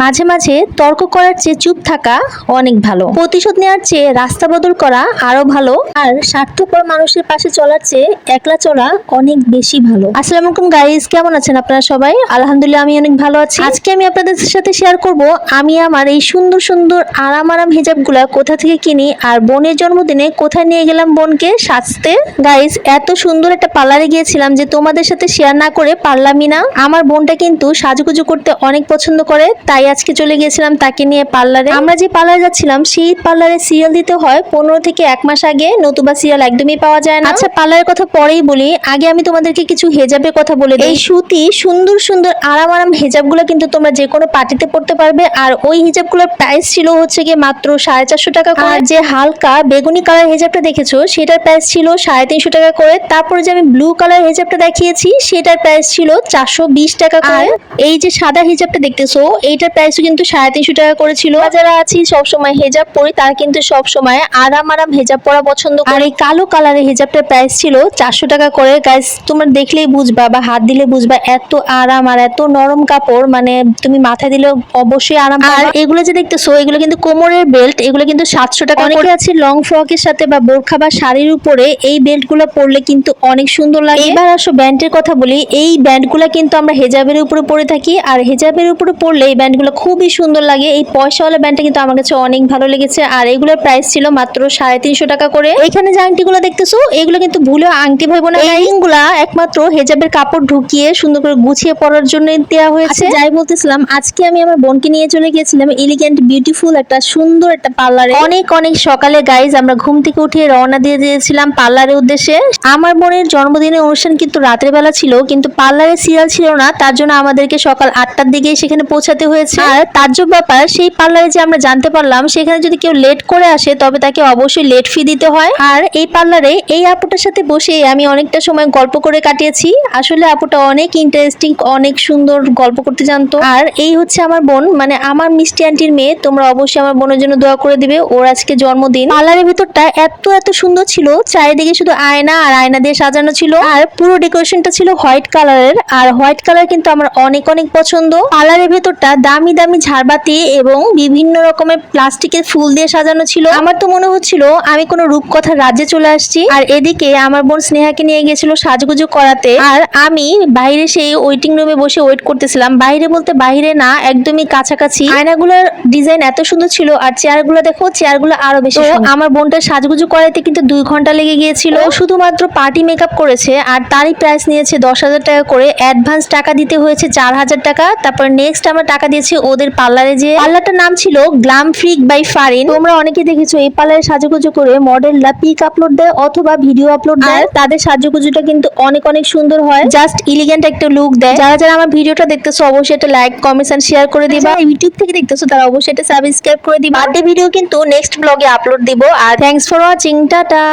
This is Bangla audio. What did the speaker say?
মাঝে মাঝে তর্ক করার চেয়ে চুপ থাকা অনেক ভালো। প্রতিশোধ নেওয়ার চেয়ে রাস্তা বদল করা আরো ভালো। আর স্বার্থপর মানুষের পাশে চলার চেয়ে একলা চলা অনেক বেশি ভালো। আসসালামু আলাইকুম গাইস, কেমন আছেন আপনারা সবাই? আলহামদুলিল্লাহ, আমি অনেক ভালো আছি। আজকে আমি আপনাদের সাথে শেয়ার করব আমি আমার এই সুন্দর সুন্দর আরাম হিজাবগুলা কোথা থেকে কিনি, আর বোনের জন্মদিনে কোথায় নিয়ে গেলাম বোনকে সাজতে। গাইস, এত সুন্দর একটা পার্লারে গিয়েছিলাম যে তোমাদের সাথে শেয়ার না করে পারলামই না। আমার বোনটা কিন্তু সাজুগুজু করতে অনেক পছন্দ করে, তাই আজকে চলে গিয়েছিলাম তাকে নিয়ে পার্লারে। আমরা যে পার্লারে যাচ্ছিলাম সেই পার্লারে সিরিয়াল দিতে হয় 15 থেকে 1 মাস আগে, নতুবা সিরিয়াল একদমই পাওয়া যায় না। আচ্ছা, পার্লারের কথা পরেই বলি, আগে আমি তোমাদেরকে কিছু হেজাবের কথা বলে দিই। এই সুতি সুন্দর সুন্দর আরাম হেজাবগুলো কিন্তু তোমরা যে কোনো পার্টিতে পড়তে পারবে। আর ওই হিজাবগুলোর প্রাইস ছিল হচ্ছে গিয়ে মাত্র 450 টাকা করে। আর যে হালকা বেগুনি কালার হেজাবটা দেখেছো সেটার প্রাইস ছিল 350 টাকা করে। তারপরে যে আমি ব্লু কালার হেজাবটা দেখিয়েছি সেটার প্রাইস ছিল 420 টাকা করে। এই যে সাদা হিজাবটা দেখতেছো এইটার প্রাইসও কিন্তু 350 টাকা করে ছিল। যারা আছি সবসময় হেজাব পরি তারা কিন্তু সবসময় আরাম হেজাব পরা পছন্দ করে। আর এই কালো কালারের হেজাবটার প্রাইস ছিল 400 টাকা করে। গাইস, তোমরা দেখলেই বুঝবা বা হাত দিলে বুঝবা এত আরাম আর এত নরম কাপড়, মানে তুমি মাথায় দিলে অবশ্যই আরাম। আর এগুলো যে দেখতেছো এগুলো কিন্তু কোমরের বেল্ট, এগুলো কিন্তু 700 টাকা। অনেকে আছে লং ফ্রকের সাথে বা বোরখা বা শাড়ির উপরে এই বেল্ট গুলো পরলে কিন্তু অনেক সুন্দর লাগে। এবার আসো ব্যান্ডের কথা বলি। এই ব্যান্ড গুলা কিন্তু আমরা হেজাবের উপরে পরে থাকি, আর হেজাবের উপরে পরলে এই ব্যান্ড গুলো খুবই সুন্দর লাগে। এই পয়সাওয়ালা ব্যান্ডটা কিন্তু আমার কাছে অনেক ভালো লেগেছে। আর এগুলোর প্রাইস ছিল মাত্র 350 টাকা করে। এখানে যে আংটি গুলো দেখতেছো এগুলো কিন্তু ভুলেও আংটি ভাবো না, এই গুলা একমাত্র হেজাবের কাপড় ঢুকিয়ে সুন্দর করে গুছিয়ে পরার জন্য দেওয়া হয়েছে। যাই বলতেছিলাম, আজকে আমি আমার বোনকে নিয়ে চলে গিয়েছিলাম এলিগেন্ট বিউটিফুল একটা সুন্দর একটা পার্লারে। অনেক সকালে গাইজ আমরা ঘুম থেকে উঠে রওনা দিয়ে দিয়েছিলাম পার্লারের উদ্দেশ্যে। আমার বোনের জন্মদিনের অনুষ্ঠান কিন্তু রাতের বেলা ছিল, কিন্তু পার্লারে সিরিয়াল ছিল না, তার জন্য আমাদেরকে সকাল 8টার দিকে সেখানে পৌঁছাতে হয়েছে। আর তাজ্জব ব্যাপার, সেই পার্লারে যে আমরা জানতে পারলাম সেখানে যদি কেউ লেট করে আসে তবে তাকে অবশ্যই লেট ফি দিতে হয়। আর এই পার্লারে এই আপুটার সাথে বসে আমি অনেকটা সময় গল্প করে কাটিয়েছি। আসলে আপুটা অনেক ইন্টারেস্টিং, অনেক সুন্দর গল্প করতে জানতো। আর এই হচ্ছে আমার বোন, মানে আমার মিষ্টি আন্টির মেয়ে। তোমরা অবশ্যই আমার বোনের জন্য দোয়া করে দিবে, ওর আজকে জন্মদিন। পার্লারের ভিতরটা এত সুন্দর ছিল, চারিদিকে শুধু আয়না আর আয়না দিয়ে সাজানো ছিল। আর পুরো ডেকোরেশনটা ছিল হোয়াইট কালারের, আর হোয়াইট কালার কিন্তু আমার অনেক পছন্দ। পার্লারের ভেতরটা দামি ঝাড়বাতি এবং বিভিন্ন রকমের প্লাস্টিকের ফুল দিয়ে সাজানো ছিল। আমার তো মনে হচ্ছিল আমি কোনো রূপকথার রাজ্যে চলে আসছি। আর এদিকে আমার বোন স্নেহাকে নিয়ে গেছিল সাজগুজু করাতে, আর আমি বাইরে সেই ওয়েটিং রুমে বসে ওয়েট করতেছিলাম। বাইরে বলতে বাইরে না, একদমই কাছাকাছি। আয়নাগুলোর ডিজাইন এত সুন্দর ছিল, আর চেয়ারগুলো দেখো, চেয়ারগুলো আরো বেশি। আমার বোনটা সাজগুজু করাতে কিন্তু 2 ঘন্টা লেগে গিয়েছিল। ও শুধুমাত্র পার্টি মেকআপ করেছে, আর তারই প্রাইস নিয়েছে 10,000 টাকা করে। অ্যাডভান্স টাকা দিতে হয়েছে 4,000 টাকা। তারপর নেক্সট আমরা টাকা দিয়েছি ওদের পার্লারে। যে পার্লারটার নাম ছিল গ্ল্যাম ফ্রিক বাই ফারিন। তোমরা অনেকে দেখেছো এই পার্লারে সাজুগুজু করে মডেলরা পিক আপলোড দেয় অথবা ভিডিও আপলোড দেয়। তাদের সাজুগুজুটা কিন্তু অনেক সুন্দর হয়, জাস্ট এলিগেন্ট একটা লুক দেয়। যারা আমার ভিডিওটা দেখতেছো অবশ্যই একটা লাইক, কমেন্ট এন্ড শেয়ার করে দিবা। ইউটিউব থেকে দেখতেছো তারা অবশ্যই এটা সাবস্ক্রাইব করে দিবা। বার্থডে ভিডিও কিন্তু নেক্সট ব্লগে আপলোড দিব। আর থ্যাঙ্কস ফর ওয়াচিং, টাটা।